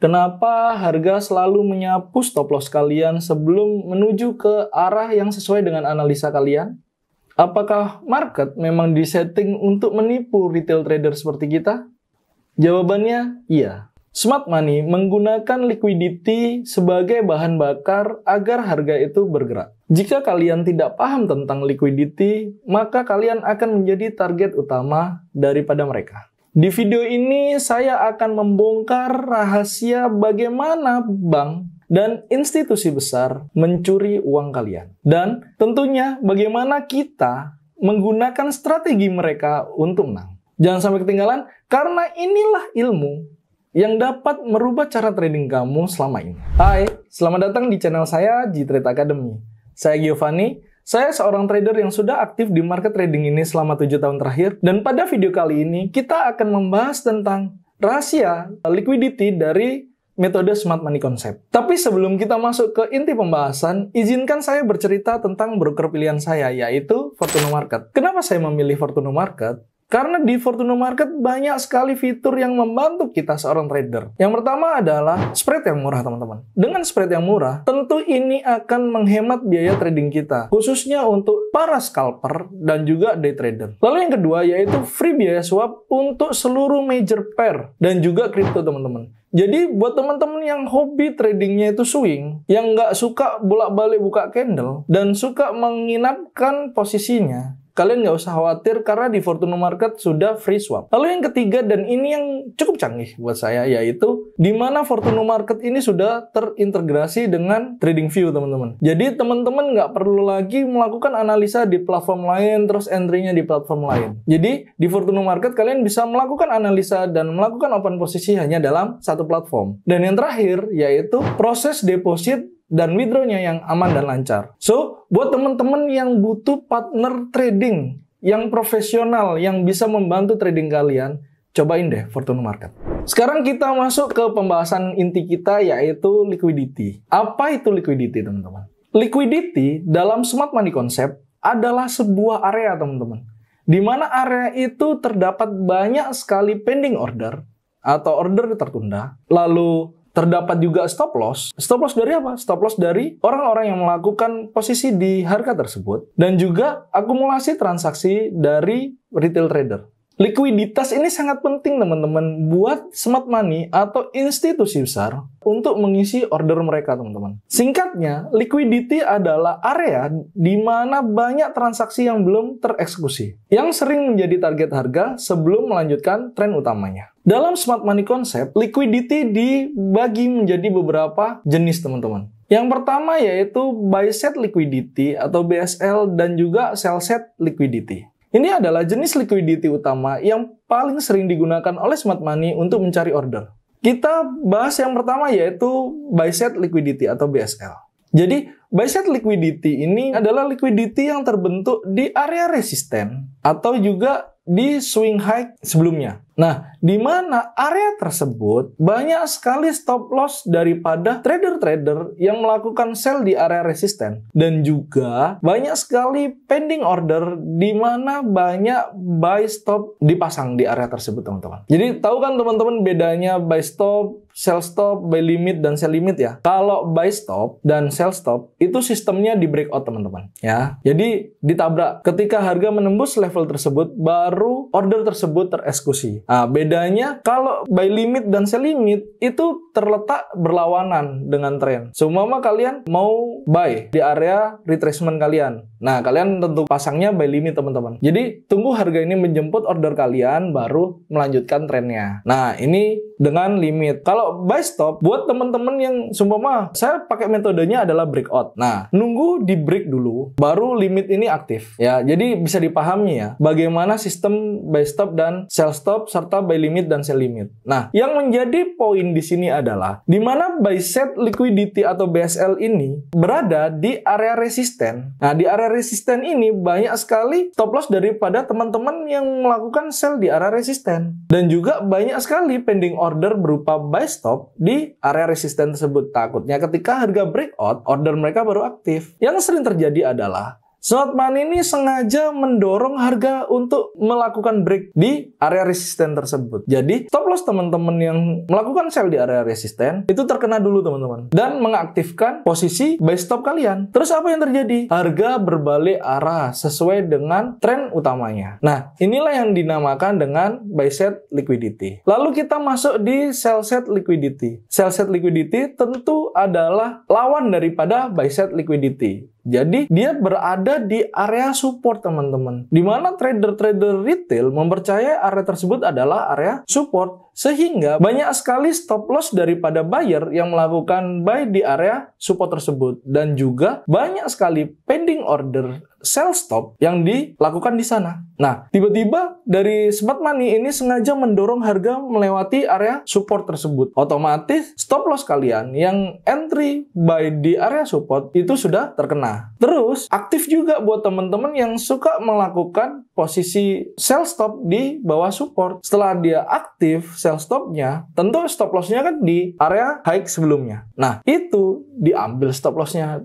Kenapa harga selalu menyapu stop loss kalian sebelum menuju ke arah yang sesuai dengan analisa kalian? Apakah market memang disetting untuk menipu retail trader seperti kita? Jawabannya iya. Smart money menggunakan liquidity sebagai bahan bakar agar harga itu bergerak. Jika kalian tidak paham tentang liquidity, maka kalian akan menjadi target utama daripada mereka. Di video ini saya akan membongkar rahasia bagaimana bank dan institusi besar mencuri uang kalian. Dan tentunya bagaimana kita menggunakan strategi mereka untuk menang. Jangan sampai ketinggalan, karena inilah ilmu yang dapat merubah cara trading kamu selama ini. Hai, selamat datang di channel saya, G-Trade Academy. Saya Giovanni. Saya seorang trader yang sudah aktif di market trading ini selama 7 tahun terakhir. Dan pada video kali ini, kita akan membahas tentang rahasia liquidity dari metode Smart Money Concept. Tapi sebelum kita masuk ke inti pembahasan, izinkan saya bercerita tentang broker pilihan saya, yaitu Fortuno Market. Kenapa saya memilih Fortuno Market? Karena di Fortuno Market banyak sekali fitur yang membantu kita seorang trader. Yang pertama adalah spread yang murah, teman-teman. Dengan spread yang murah, tentu ini akan menghemat biaya trading kita, khususnya untuk para scalper dan juga day trader. Lalu yang kedua yaitu free biaya swap untuk seluruh major pair dan juga kripto, teman-teman. Jadi buat teman-teman yang hobi tradingnya itu swing, yang nggak suka bolak-balik buka candle, dan suka menginapkan posisinya, kalian nggak usah khawatir karena di Fortuno Market sudah free swap. Lalu yang ketiga, dan ini yang cukup canggih buat saya, yaitu di mana Fortuno Market ini sudah terintegrasi dengan TradingView, teman-teman. Jadi teman-teman nggak perlu lagi melakukan analisa di platform lain, terus entry-nya di platform lain. Jadi di Fortuno Market kalian bisa melakukan analisa dan melakukan open posisi hanya dalam satu platform. Dan yang terakhir, yaitu proses deposit dan withdrawnya yang aman dan lancar. So, buat teman-teman yang butuh partner trading yang profesional, yang bisa membantu trading kalian, cobain deh Fortuno Market. Sekarang kita masuk ke pembahasan inti kita, yaitu liquidity. Apa itu liquidity, teman-teman? Liquidity dalam Smart Money Concept adalah sebuah area, teman-teman, di mana area itu terdapat banyak sekali pending order atau order tertunda. Lalu terdapat juga stop loss. Stop loss dari apa? Stop loss dari orang-orang yang melakukan posisi di harga tersebut. Dan juga akumulasi transaksi dari retail trader. Likuiditas ini sangat penting, teman-teman, buat smart money atau institusi besar untuk mengisi order mereka, teman-teman. Singkatnya, liquidity adalah area di mana banyak transaksi yang belum tereksekusi, yang sering menjadi target harga sebelum melanjutkan tren utamanya. Dalam Smart Money Concept, liquidity dibagi menjadi beberapa jenis, teman-teman. Yang pertama yaitu buy set liquidity atau BSL dan juga sell set liquidity. Ini adalah jenis liquidity utama yang paling sering digunakan oleh Smart Money untuk mencari order. Kita bahas yang pertama yaitu buy set liquidity atau BSL. Jadi, buy set liquidity ini adalah liquidity yang terbentuk di area resisten atau juga di swing high sebelumnya. Nah, di mana area tersebut banyak sekali stop loss daripada trader-trader yang melakukan sell di area resisten. Dan juga banyak sekali pending order di mana banyak buy stop dipasang di area tersebut, teman-teman. Jadi, tahu kan teman-teman bedanya buy stop, sell stop, buy limit, dan sell limit ya? Kalau buy stop dan sell stop, itu sistemnya di breakout, teman-teman. Ya, jadi ditabrak. Ketika harga menembus level tersebut, baru order tersebut tereksekusi. Nah, bedanya kalau buy limit dan sell limit itu terletak berlawanan dengan tren. Seumpama kalian mau buy di area retracement kalian. Nah, kalian tentu pasangnya buy limit, teman-teman. Jadi, tunggu harga ini menjemput order kalian, baru melanjutkan trennya. Nah, ini dengan limit. Kalau buy stop, buat teman-teman yang seumpama saya pakai metodenya adalah breakout. Nah, nunggu di break dulu, baru limit ini aktif. Ya, jadi bisa dipahami ya, bagaimana sistem buy stop dan sell stop serta buy limit dan sell limit. Nah, yang menjadi poin di sini adalah di mana buy set liquidity atau BSL ini berada di area resisten. Nah, di area resisten ini banyak sekali stop loss daripada teman-teman yang melakukan sell di area resisten. Dan juga banyak sekali pending order berupa buy stop di area resisten tersebut. Takutnya ketika harga breakout, order mereka baru aktif. Yang sering terjadi adalah Smart money ini sengaja mendorong harga untuk melakukan break di area resisten tersebut. Jadi, stop loss teman-teman yang melakukan sell di area resisten itu terkena dulu teman-teman dan mengaktifkan posisi buy stop kalian. Terus apa yang terjadi? Harga berbalik arah sesuai dengan tren utamanya. Nah, inilah yang dinamakan dengan buy set liquidity. Lalu kita masuk di sell set liquidity. Sell set liquidity tentu adalah lawan daripada buy set liquidity. Jadi, dia berada di area support, teman-teman. Di mana trader-trader retail mempercayai area tersebut adalah area support. Sehingga banyak sekali stop loss daripada buyer yang melakukan buy di area support tersebut. Dan juga banyak sekali pending order sell stop yang dilakukan di sana. Nah, tiba-tiba dari smart money ini sengaja mendorong harga melewati area support tersebut. Otomatis stop loss kalian yang entry buy di area support itu sudah terkena. Terus, aktif juga buat teman-teman yang suka melakukan posisi sell stop di bawah support. Setelah dia aktif sell stopnya, tentu stop lossnya kan di area high sebelumnya. Nah, itu diambil stop lossnya,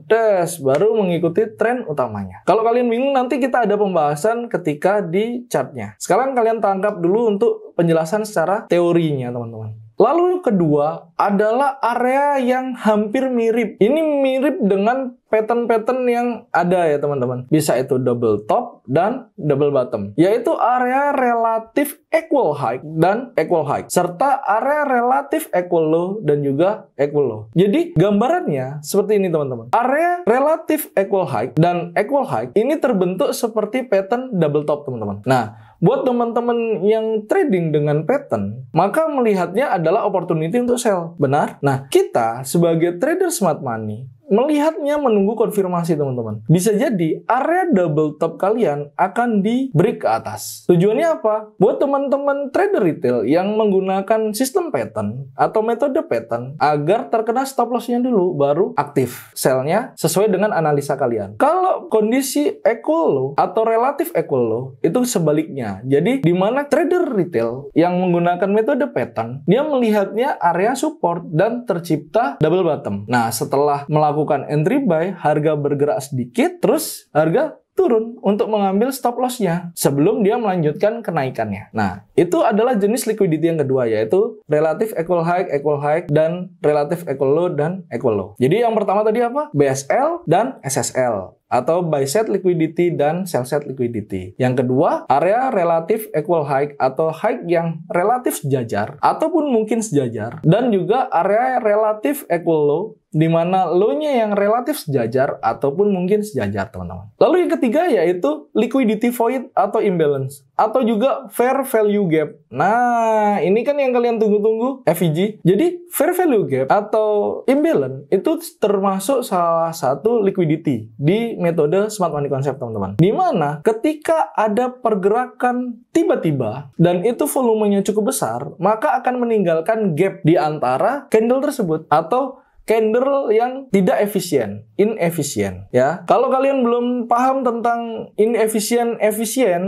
baru mengikuti tren utamanya. Kalau kalian bingung, nanti kita ada pembahasan ketika di chartnya. Sekarang kalian tangkap dulu untuk penjelasan secara teorinya, teman-teman. Lalu yang kedua adalah area yang hampir mirip. Ini mirip dengan pattern-pattern yang ada ya teman-teman. Bisa itu double top dan double bottom. Yaitu area relatif equal high dan equal high. Serta area relatif equal low dan juga equal low. Jadi gambarannya seperti ini teman-teman. Area relatif equal high dan equal high ini terbentuk seperti pattern double top teman-teman. Nah, buat teman-teman yang trading dengan pattern, maka melihatnya adalah opportunity untuk sell. Benar? Nah, kita sebagai trader smart money melihatnya menunggu konfirmasi teman-teman. Bisa jadi area double top kalian akan di break ke atas. Tujuannya apa? Buat teman-teman trader retail yang menggunakan sistem pattern atau metode pattern agar terkena stop loss-nya dulu baru aktif sell-nya sesuai dengan analisa kalian. Kalau kondisi equal low atau relatif equal low itu sebaliknya. Jadi di mana trader retail yang menggunakan metode pattern dia melihatnya area support dan tercipta double bottom. Nah, setelah melakukan entry buy, harga bergerak sedikit, terus harga turun untuk mengambil stop loss-nya sebelum dia melanjutkan kenaikannya. Nah, itu adalah jenis liquidity yang kedua, yaitu relative equal high, dan relative equal low, dan equal low. Jadi yang pertama tadi apa? BSL dan SSL. Atau buy set liquidity dan sell set liquidity. Yang kedua, area relatif equal high atau high yang relatif sejajar ataupun mungkin sejajar, dan juga area relatif equal low di mana low-nya yang relatif sejajar ataupun mungkin sejajar, teman-teman. Lalu yang ketiga yaitu liquidity void atau imbalance atau juga fair value gap. Nah, ini kan yang kalian tunggu-tunggu, FVG. Jadi, fair value gap atau imbalance itu termasuk salah satu liquidity di metode smart money concept, teman-teman. Di mana ketika ada pergerakan tiba-tiba dan itu volumenya cukup besar, maka akan meninggalkan gap di antara candle tersebut atau candle yang tidak efisien, inefisien, ya. Kalau kalian belum paham tentang efisien,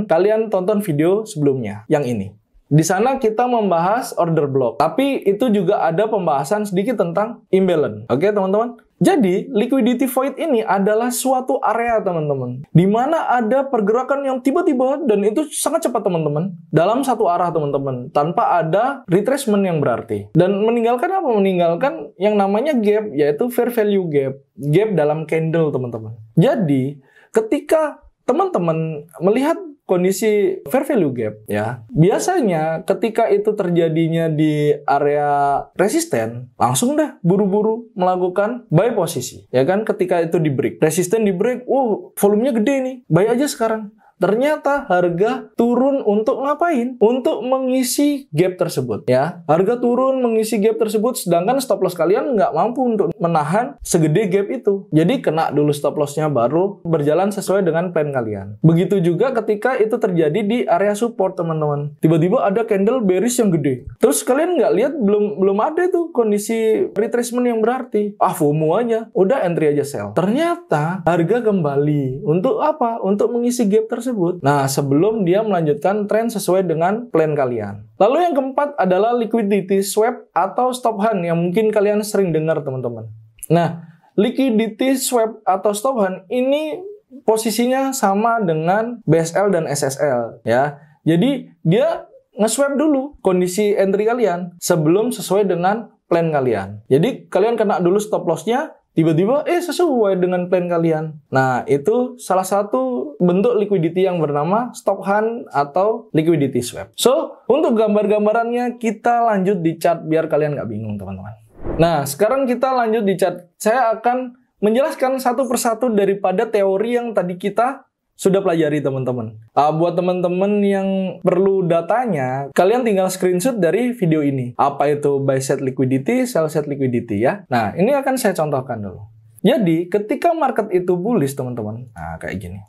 kalian tonton video sebelumnya, yang ini. Di sana kita membahas order block, tapi itu juga ada pembahasan sedikit tentang imbalance. Oke, teman-teman? Jadi, liquidity void ini adalah suatu area, teman-teman, di mana ada pergerakan yang tiba-tiba dan itu sangat cepat, teman-teman, dalam satu arah, teman-teman, tanpa ada retracement yang berarti. Dan meninggalkan apa? Meninggalkan yang namanya gap, yaitu fair value gap. Gap dalam candle, teman-teman. Jadi, ketika teman-teman melihat kondisi fair value gap, ya, biasanya ketika itu terjadinya di area resisten, langsung deh buru-buru melakukan buy posisi, ya kan? Ketika itu di break, resisten di break, volumenya gede nih, buy aja sekarang. Ternyata harga turun untuk ngapain? Untuk mengisi gap tersebut, ya. Harga turun mengisi gap tersebut, sedangkan stop loss kalian nggak mampu untuk menahan segede gap itu. Jadi kena dulu stop loss-nya, baru berjalan sesuai dengan plan kalian. Begitu juga ketika itu terjadi di area support, teman-teman. Tiba-tiba ada candle bearish yang gede. Terus kalian nggak lihat, belum ada tuh kondisi retracement yang berarti. FOMO aja, udah entry aja sell. Ternyata harga kembali. Untuk apa? Untuk mengisi gap tersebut. Nah, sebelum dia melanjutkan tren sesuai dengan plan kalian. Lalu yang keempat adalah liquidity swap atau stop hunt yang mungkin kalian sering dengar, teman-teman. Nah, liquidity swap atau stop hunt ini posisinya sama dengan BSL dan SSL ya. Jadi dia nge-swap dulu kondisi entry kalian sebelum sesuai dengan plan kalian. Jadi kalian kena dulu stop loss-nya, tiba-tiba sesuai dengan plan kalian. Nah, itu salah satu bentuk liquidity yang bernama stop hunt atau liquidity swap. So, untuk gambar-gambarannya kita lanjut di chart biar kalian nggak bingung, teman-teman. Nah, sekarang kita lanjut di chart. Saya akan menjelaskan satu persatu daripada teori yang tadi kita sudah pelajari, teman-teman. Buat teman-teman yang perlu datanya, kalian tinggal screenshot dari video ini. Apa itu buy set liquidity, sell set liquidity ya. Nah, ini akan saya contohkan dulu. Jadi, ketika market itu bullish, teman-teman. Nah, kayak gini.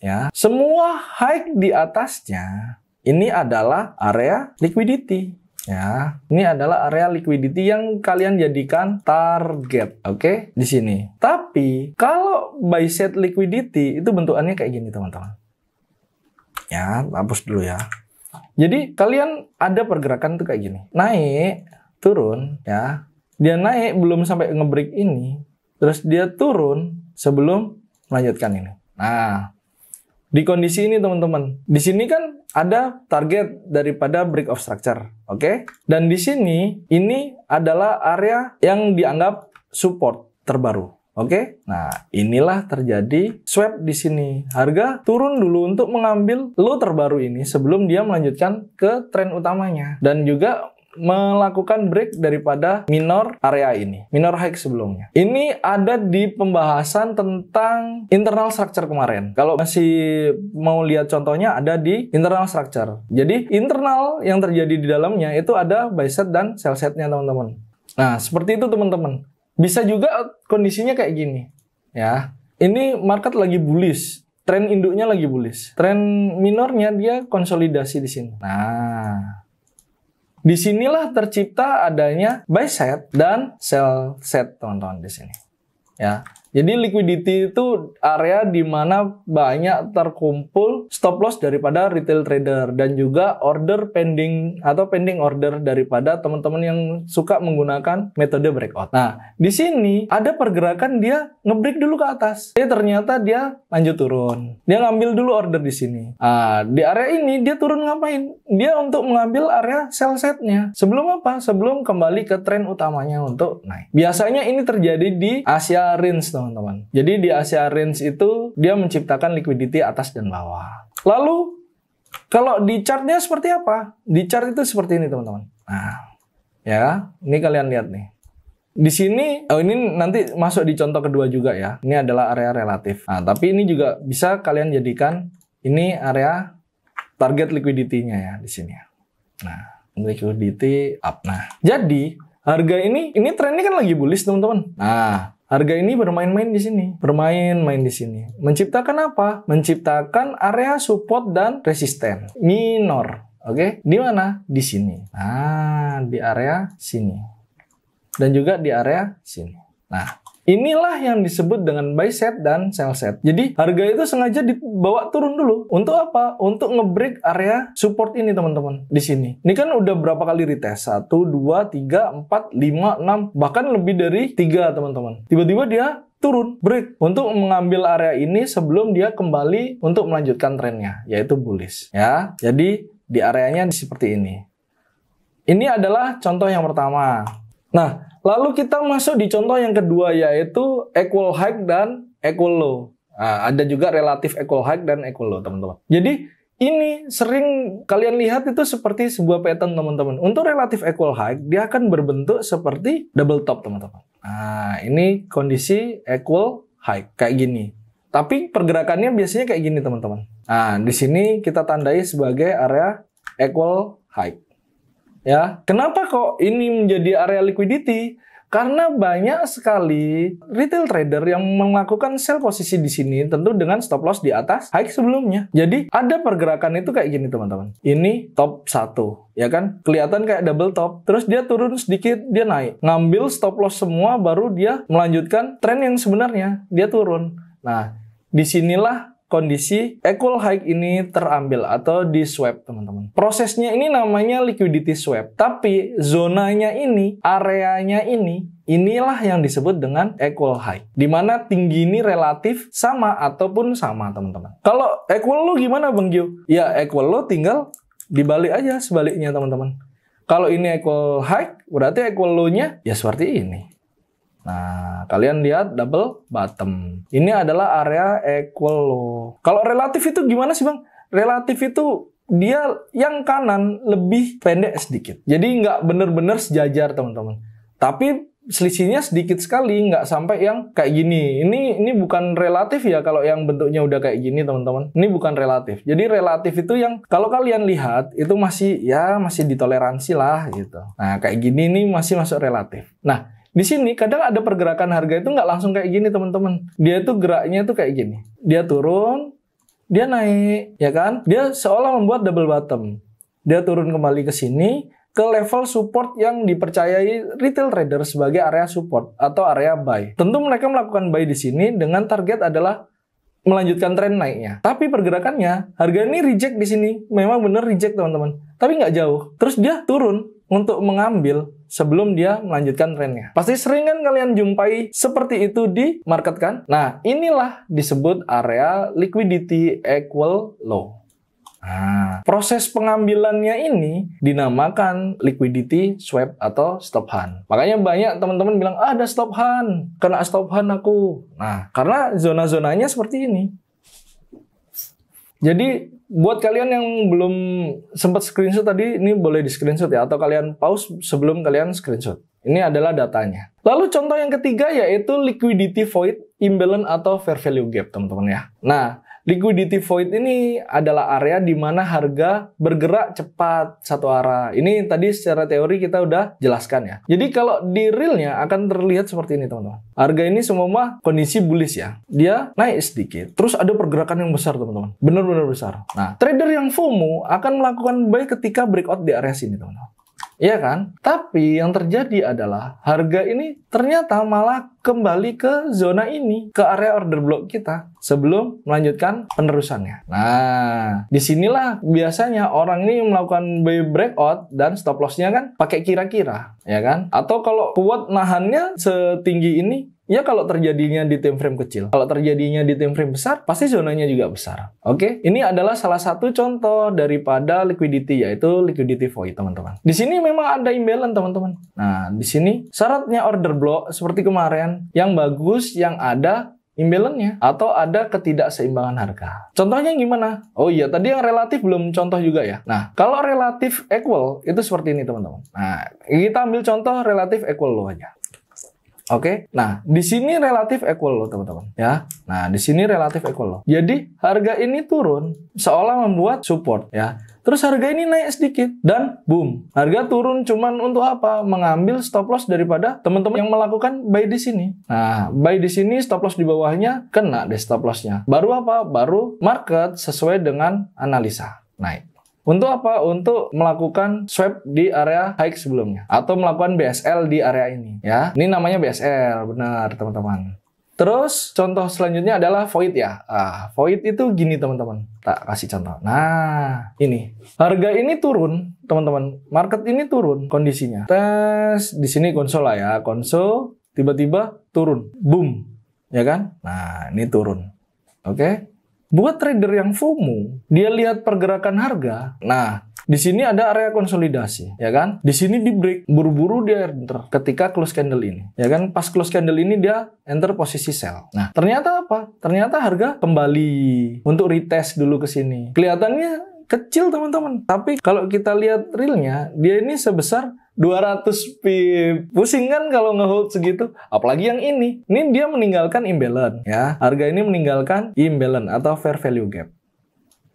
Ya, semua high di atasnya ini adalah area liquidity. Ya, ini adalah area liquidity yang kalian jadikan target, oke? Di sini. Tapi kalau buy set liquidity itu bentukannya kayak gini, teman-teman. Ya, hapus dulu ya. Jadi kalian ada pergerakan tuh kayak gini, naik, turun, ya. Dia naik belum sampai nge-break ini, terus dia turun sebelum melanjutkan ini. Nah, di kondisi ini, teman-teman, di sini kan ada target daripada break of structure, oke? Dan di sini ini adalah area yang dianggap support terbaru, oke? Nah, inilah terjadi swap di sini. Harga turun dulu untuk mengambil low terbaru ini sebelum dia melanjutkan ke tren utamanya dan juga melakukan break daripada minor area ini, minor high sebelumnya. Ini ada di pembahasan tentang internal structure kemarin. Kalau masih mau lihat contohnya ada di internal structure. Jadi internal yang terjadi di dalamnya itu ada buy set dan sell setnya, teman-teman. Nah, seperti itu, teman-teman. Bisa juga kondisinya kayak gini, ya. Ini market lagi bullish, tren induknya lagi bullish, tren minornya dia konsolidasi di sini. Nah, disinilah tercipta adanya buy set dan sell set, teman-teman, di sini. Ya, jadi liquidity itu area di mana banyak terkumpul stop loss daripada retail trader dan juga order pending atau pending order daripada teman-teman yang suka menggunakan metode breakout. Nah, di sini ada pergerakan dia nge-break dulu ke atas. Ternyata dia lanjut turun. Dia ngambil dulu order di sini. Nah, di area ini dia turun ngapain? Dia untuk mengambil area sell setnya. Sebelum apa? Sebelum kembali ke tren utamanya untuk naik. Biasanya ini terjadi di Asia range, teman-teman. Jadi di Asia range itu dia menciptakan liquidity atas dan bawah. Lalu kalau di chartnya seperti apa? Di chart itu seperti ini, teman-teman. Nah, ya, ini kalian lihat nih. Di sini, ini nanti masuk di contoh kedua juga ya. Ini adalah area relatif. Nah, tapi ini juga bisa kalian jadikan ini area target liquidity-nya ya di sini. Nah, liquidity up. Nah, jadi harga ini trennya kan lagi bullish, teman-teman. Nah, harga ini bermain-main di sini, bermain-main di sini. Menciptakan apa? Menciptakan area support dan resisten minor. Oke, di mana? Di sini. Nah, di area sini. Dan juga di area sini. Nah, inilah yang disebut dengan buy set dan sell set. Jadi, harga itu sengaja dibawa turun dulu. Untuk apa? Untuk nge-break area support ini, teman-teman. Di sini. Ini kan udah berapa kali retest? 1, 2, 3, 4, 5, 6. Bahkan lebih dari 3, teman-teman. Tiba-tiba dia turun, break. Untuk mengambil area ini sebelum dia kembali untuk melanjutkan trennya. Yaitu bullish. Ya, jadi di areanya seperti ini. Ini adalah contoh yang pertama. Nah, lalu kita masuk di contoh yang kedua, yaitu equal high dan equal low. Nah, ada juga relatif equal high dan equal low, teman-teman. Jadi, ini sering kalian lihat itu seperti sebuah pattern, teman-teman. Untuk relatif equal high, dia akan berbentuk seperti double top, teman-teman. Nah, ini kondisi equal high, kayak gini. Tapi pergerakannya biasanya kayak gini, teman-teman. Nah, di sini kita tandai sebagai area equal high. Ya, kenapa kok ini menjadi area liquidity? Karena banyak sekali retail trader yang melakukan sell posisi di sini, tentu dengan stop loss di atas high sebelumnya. Jadi ada pergerakan itu kayak gini, teman-teman. Ini top 1, ya kan? Kelihatan kayak double top. Terus dia turun sedikit, dia naik. Ngambil stop loss semua, baru dia melanjutkan tren yang sebenarnya. Dia turun. Nah, disinilah kondisi equal high ini terambil atau di swap, teman-teman. Prosesnya ini namanya liquidity swap, tapi zonanya ini, areanya ini, inilah yang disebut dengan equal high, di mana tinggi ini relatif sama ataupun sama, teman-teman. Kalau equal low gimana, Bang Gio? Ya, equal low tinggal dibalik aja sebaliknya, teman-teman. Kalau ini equal high, berarti equal low-nya ya seperti ini. Nah, kalian lihat double bottom. Ini adalah area equal low. Kalau relatif itu gimana sih, Bang? Relatif itu dia yang kanan lebih pendek sedikit. Jadi nggak bener-bener sejajar, teman-teman. Tapi selisihnya sedikit sekali, nggak sampai yang kayak gini. Ini bukan relatif ya kalau yang bentuknya udah kayak gini, teman-teman. Ini bukan relatif. Jadi relatif itu yang kalau kalian lihat itu masih ditoleransi lah gitu. Nah, kayak gini ini masih masuk relatif. Nah, di sini kadang ada pergerakan harga itu nggak langsung kayak gini, teman-teman. Dia itu geraknya itu kayak gini. Dia turun, dia naik, ya kan? Dia seolah membuat double bottom. Dia turun kembali ke sini, ke level support yang dipercayai retail trader sebagai area support atau area buy. Tentu mereka melakukan buy di sini dengan target adalah melanjutkan tren naiknya. Tapi pergerakannya, harga ini reject di sini. Memang benar reject, teman-teman. Tapi nggak jauh. Terus dia turun untuk mengambil sebelum dia melanjutkan trennya. Pasti sering kan kalian jumpai seperti itu di market kan? Nah, inilah disebut area liquidity equal low. Nah, proses pengambilannya ini dinamakan liquidity swap atau stop hunt. Makanya banyak teman-teman bilang, ada stop hunt, kena stop hunt aku. Nah, karena zona-zonanya seperti ini. Jadi, buat kalian yang belum sempat screenshot tadi, ini boleh di screenshot ya, atau kalian pause sebelum kalian screenshot. Ini adalah datanya. Lalu contoh yang ketiga yaitu liquidity void, imbalance atau fair value gap, teman-teman ya. Nah, liquidity void ini adalah area di mana harga bergerak cepat satu arah. Ini tadi secara teori kita udah jelaskan ya. Jadi kalau di realnya akan terlihat seperti ini, teman-teman. Harga ini semua kondisi bullish ya. Dia naik sedikit. Terus ada pergerakan yang besar, teman-teman. Benar-benar besar. Nah, trader yang FOMO akan melakukan buy ketika breakout di area sini, teman-teman. Iya kan? Tapi yang terjadi adalah harga ini ternyata malah kembali ke zona ini, ke area order block kita sebelum melanjutkan penerusannya. Nah, disinilah biasanya orang ini melakukan buy breakout dan stop loss-nya kan pakai kira-kira, ya kan? Atau kalau kuat nahannya setinggi ini, ya kalau terjadinya di time frame kecil. Kalau terjadinya di time frame besar, pasti zonanya juga besar. Oke, ini adalah salah satu contoh daripada liquidity, yaitu liquidity void, teman-teman. Di sini memang ada imbalance, teman-teman. Nah, di sini syaratnya order block seperti kemarin, yang bagus, yang ada imbalance-nya atau ada ketidakseimbangan harga. Contohnya gimana? Oh iya, tadi yang relatif belum contoh juga ya. Nah, kalau relatif equal itu seperti ini, teman-teman. Nah, kita ambil contoh relatif equal low aja. Oke, nah di sini relatif equal low, teman-teman ya. Nah di sini relatif equal low. Jadi harga ini turun seolah membuat support ya. Terus harga ini naik sedikit dan boom, harga turun cuman untuk apa? Mengambil stop loss daripada teman-teman yang melakukan buy di sini. Nah buy di sini, stop loss di bawahnya kena deh stop lossnya. Baru apa? Baru market sesuai dengan analisa naik. Untuk apa? Untuk melakukan swap di area high sebelumnya. Atau melakukan BSL di area ini. Ya, ini namanya BSL. Benar, teman-teman. Terus, contoh selanjutnya adalah void ya. Void itu gini, teman-teman. Tak kasih contoh. Nah, ini. Harga ini turun, teman-teman. Market ini turun kondisinya. Tes, di sini konsol lah ya. Konsol, tiba-tiba turun. Boom. Ya kan? Nah, ini turun. Oke. Buat trader yang FOMO, dia lihat pergerakan harga. Nah, di sini ada area konsolidasi, ya kan? Di sini di break, buru-buru dia enter ketika close candle ini, ya kan? Pas close candle ini dia enter posisi sell. Nah, ternyata apa? Ternyata harga kembali untuk retest dulu ke sini. Kelihatannya kecil, teman-teman. Tapi kalau kita lihat realnya, dia ini sebesar 200 pip. Pusing kan kalau ngehold segitu. Apalagi yang ini. Ini dia meninggalkan imbalance ya. Harga ini meninggalkan imbalance atau fair value gap.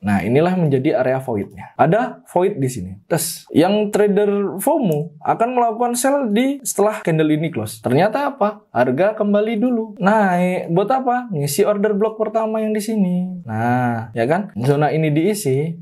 Nah, inilah menjadi area void-nya. Ada void di sini. Terus, yang trader FOMO akan melakukan sell di setelah candle ini close. Ternyata apa? Harga kembali dulu. Naik. Buat apa? Ngisi order block pertama yang di sini. Nah, ya kan? Zona ini diisi.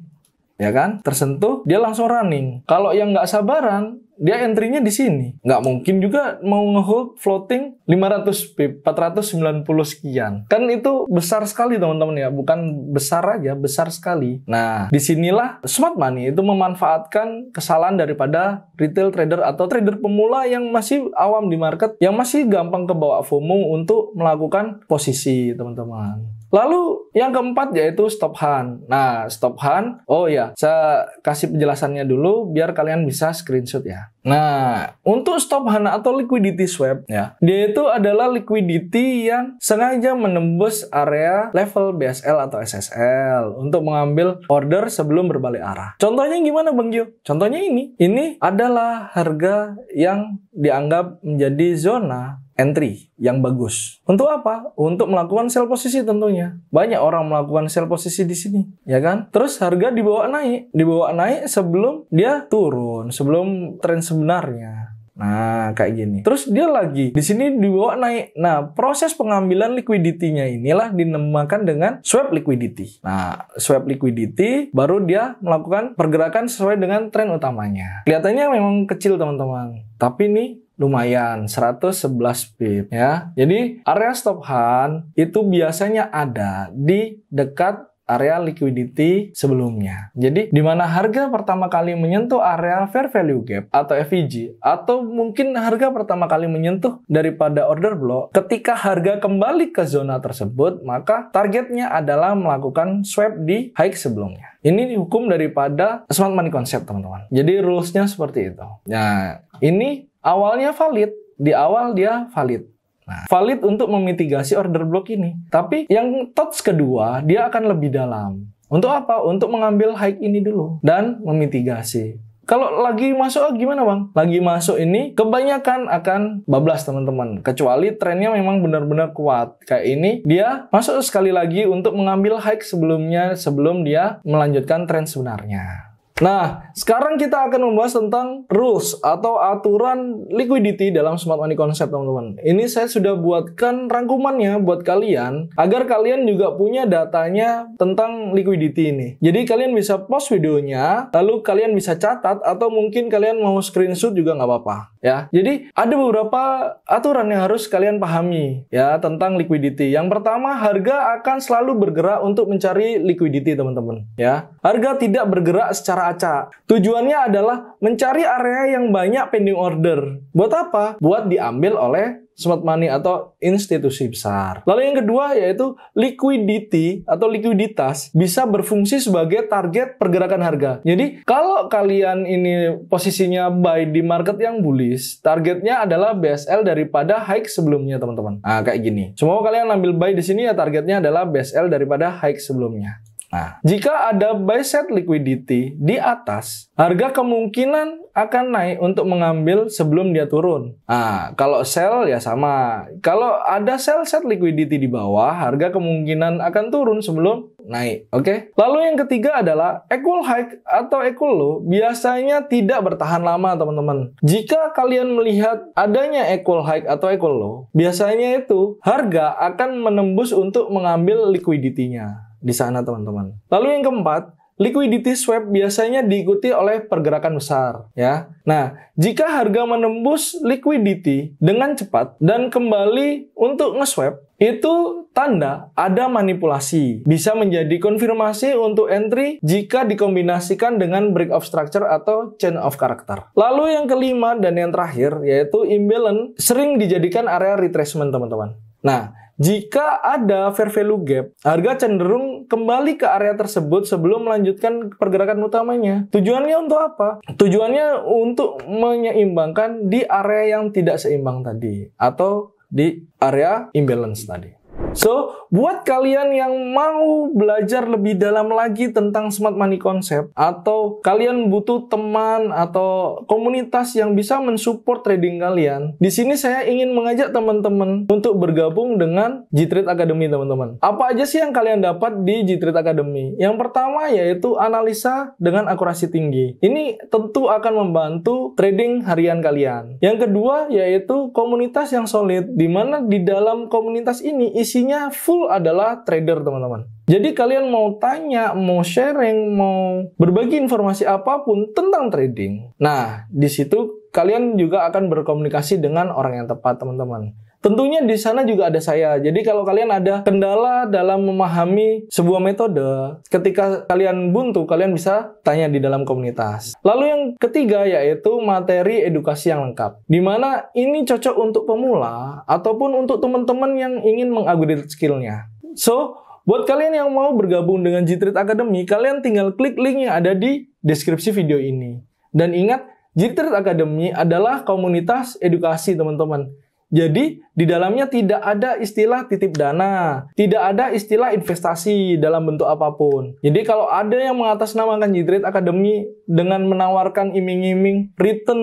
Ya kan? Tersentuh, dia langsung running. Kalau yang nggak sabaran, dia entry-nya di sini. Nggak mungkin juga mau ngehold floating 500 pip, 490 sekian. Kan itu besar sekali teman-teman ya, bukan besar aja, besar sekali. Nah, disinilah smart money itu memanfaatkan kesalahan daripada retail trader atau trader pemula yang masih awam di market, yang masih gampang kebawa FOMO untuk melakukan posisi, teman-teman. Lalu yang keempat yaitu stop hunt. Nah, stop hunt, oh ya, saya kasih penjelasannya dulu biar kalian bisa screenshot ya. Nah, untuk stop hunt atau liquidity swap ya, dia itu adalah liquidity yang sengaja menembus area level BSL atau SSL untuk mengambil order sebelum berbalik arah. Contohnya gimana Bang Gio? Contohnya ini. Ini adalah harga yang dianggap menjadi zona entry yang bagus. Untuk apa? Untuk melakukan sell posisi tentunya. Banyak orang melakukan sell posisi di sini, ya kan? Terus harga dibawa naik sebelum dia turun, sebelum tren sebenarnya. Nah, kayak gini. Terus dia lagi di sini dibawa naik. Nah, proses pengambilan liquidity-nya inilah dinamakan dengan swap liquidity. Nah, swap liquidity baru dia melakukan pergerakan sesuai dengan tren utamanya. Kelihatannya memang kecil, teman-teman. Tapi nih lumayan 111 pip ya. Jadi area stop hunt itu biasanya ada di dekat area liquidity sebelumnya. Jadi di mana harga pertama kali menyentuh area fair value gap atau FVG, atau mungkin harga pertama kali menyentuh daripada order block, ketika harga kembali ke zona tersebut, maka targetnya adalah melakukan swap di high sebelumnya. Ini hukum daripada smart money concept, teman-teman. Jadi rulesnya seperti itu. Nah, ini awalnya valid, di awal dia valid. Nah, valid untuk memitigasi order block ini. Tapi yang touch kedua, dia akan lebih dalam. Untuk apa? Untuk mengambil high ini dulu dan memitigasi. Kalau lagi masuk gimana Bang? Lagi masuk ini kebanyakan akan bablas teman-teman. Kecuali trennya memang benar-benar kuat. Kayak ini dia masuk sekali lagi untuk mengambil high sebelumnya sebelum dia melanjutkan tren sebenarnya. Nah, sekarang kita akan membahas tentang rules atau aturan liquidity dalam smart money concept, teman-teman. Ini saya sudah buatkan rangkumannya buat kalian agar kalian juga punya datanya tentang liquidity ini. Jadi kalian bisa pause videonya, lalu kalian bisa catat atau mungkin kalian mau screenshot juga nggak apa-apa ya. Jadi ada beberapa aturan yang harus kalian pahami ya tentang liquidity. Yang pertama, harga akan selalu bergerak untuk mencari liquidity, teman-teman ya. Harga tidak bergerak secara acak. Tujuannya adalah mencari area yang banyak pending order. Buat apa? Buat diambil oleh smart money atau institusi besar. Lalu yang kedua yaitu liquidity atau likuiditas bisa berfungsi sebagai target pergerakan harga. Jadi kalau kalian ini posisinya buy di market yang bullish, targetnya adalah BSL daripada high sebelumnya, teman-teman. Nah, kayak gini. Semua kalian ambil buy di sini ya, targetnya adalah BSL daripada high sebelumnya. Nah, jika ada buy set liquidity di atas, harga kemungkinan akan naik untuk mengambil sebelum dia turun. Nah, kalau sell ya sama. Kalau ada sell set liquidity di bawah, harga kemungkinan akan turun sebelum naik. Oke? Lalu yang ketiga adalah equal high atau equal low biasanya tidak bertahan lama, teman-teman. Jika kalian melihat adanya equal high atau equal low, biasanya itu harga akan menembus untuk mengambil liquidity-nya di sana, teman-teman. Lalu yang keempat, liquidity swap biasanya diikuti oleh pergerakan besar ya. Nah, jika harga menembus liquidity dengan cepat dan kembali untuk nge-swap, itu tanda ada manipulasi. Bisa menjadi konfirmasi untuk entry jika dikombinasikan dengan break of structure atau change of character. Lalu yang kelima dan yang terakhir yaitu imbalance sering dijadikan area retracement, teman-teman. Nah, jika ada fair value gap, harga cenderung kembali ke area tersebut sebelum melanjutkan pergerakan utamanya. Tujuannya untuk apa? Tujuannya untuk menyeimbangkan di area yang tidak seimbang tadi, atau di area imbalance tadi. So, buat kalian yang mau belajar lebih dalam lagi tentang smart money concept, atau kalian butuh teman atau komunitas yang bisa mensupport trading kalian, di sini saya ingin mengajak teman-teman untuk bergabung dengan G-Trade Academy, teman-teman. Apa aja sih yang kalian dapat di G-Trade Academy? Yang pertama yaitu analisa dengan akurasi tinggi. Ini tentu akan membantu trading harian kalian. Yang kedua yaitu komunitas yang solid, di mana di dalam komunitas ini isinya full adalah trader, teman-teman. Jadi kalian mau tanya, mau sharing, mau berbagi informasi apapun tentang trading. Nah, di situ kalian juga akan berkomunikasi dengan orang yang tepat, teman-teman. Tentunya di sana juga ada saya. Jadi kalau kalian ada kendala dalam memahami sebuah metode, ketika kalian buntu, kalian bisa tanya di dalam komunitas. Lalu yang ketiga yaitu materi edukasi yang lengkap. Di mana ini cocok untuk pemula ataupun untuk teman-teman yang ingin mengupgrade skillnya. So, buat kalian yang mau bergabung dengan G-Trade Academy, kalian tinggal klik link yang ada di deskripsi video ini. Dan ingat, G-Trade Academy adalah komunitas edukasi, teman-teman. Jadi, di dalamnya tidak ada istilah titip dana, tidak ada istilah investasi dalam bentuk apapun. Jadi, kalau ada yang mengatasnamakan G-Trade Academy dengan menawarkan iming-iming return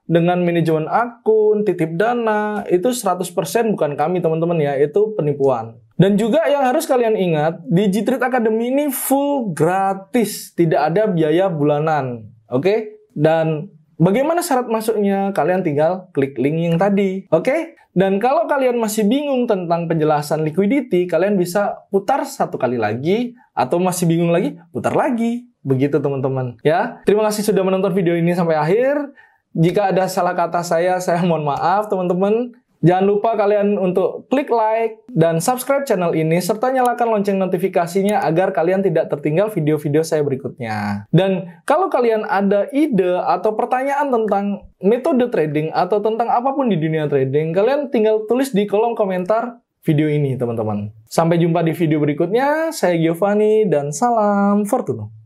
dengan manajemen akun, titip dana, itu 100% bukan kami, teman-teman ya, itu penipuan. Dan juga yang harus kalian ingat, di G-Trade Academy ini full gratis, tidak ada biaya bulanan. Oke? Dan bagaimana syarat masuknya? Kalian tinggal klik link yang tadi. Oke? Dan kalau kalian masih bingung tentang penjelasan liquidity, kalian bisa putar satu kali lagi, atau masih bingung lagi, putar lagi. Begitu teman-teman. Ya, terima kasih sudah menonton video ini sampai akhir. Jika ada salah kata saya mohon maaf teman-teman. Jangan lupa kalian untuk klik like dan subscribe channel ini serta nyalakan lonceng notifikasinya agar kalian tidak tertinggal video-video saya berikutnya. Dan kalau kalian ada ide atau pertanyaan tentang metode trading atau tentang apapun di dunia trading, kalian tinggal tulis di kolom komentar video ini, teman-teman. Sampai jumpa di video berikutnya. Saya Giovanni dan salam Fortuno.